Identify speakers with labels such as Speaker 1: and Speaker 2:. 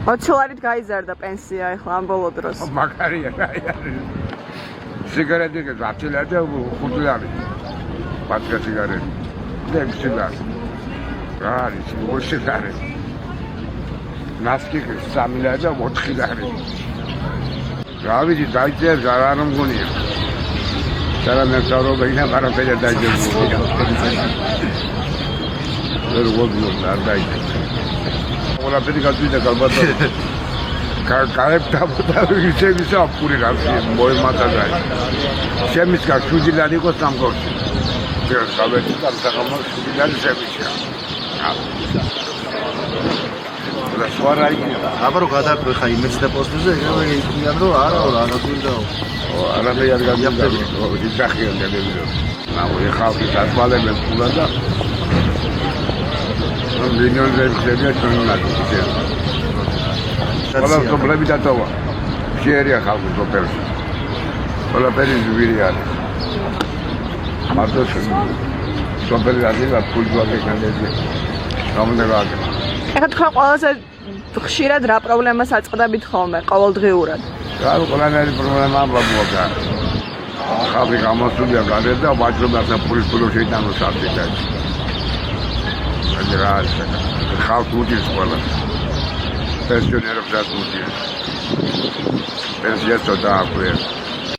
Speaker 1: 20 ლარით გაიზარდა პენსია ახლა ამ ბოლო დროს.
Speaker 2: მაგარია რა არის. სიგარეტი 10 ლარი და 5 ლარი. პატკა სიგარეტი. და 6 ლარი. რა არის 20 ლარი. ნასკი 3 ლარი და 4 ლარი. რა ვიცი დაიწერს არ მგონია. Saranın yine karapede dayıcı bu. Böyle olmuyor lan dayıcı. Ona pedi kalbide kalmadı. Kalep tabuda yüksek apuri kalbide. Boymata dayı. Şemiş kal şudileri kosam korsun. Biraz kalbeti tamsakamak şudileri şemiş ya. Da sonra gidiyor.
Speaker 3: Abaro kadar xay imesda postuze yandro ara anatulda
Speaker 2: Arada yargı yaptı. O dizakıyor dedi. Ama halkı satmalı ben kullandı. Milyon seviye sonuna gitti. Valla topla bir tava. Şehriye halkı toplar. Valla periz bir yer. Matos toplar yazıyor pulcuğa geçenleri. Tamam da kaldı.
Speaker 1: ეხლა თქვენ ყველაზე ხშირად რა პრობლემას აწყდებით ხოლმე ყოველდღიურად?
Speaker 2: რა ყველანაირი პრობლემა ამბობდა. ხალხი გამოსულია გარეთ და ვაჭრობასთან ფულის შეიტანოს არტიკა. რა არის? ხალხი უძის ყველა. პენსიონერებს უძის. პენსიას და აკვირს.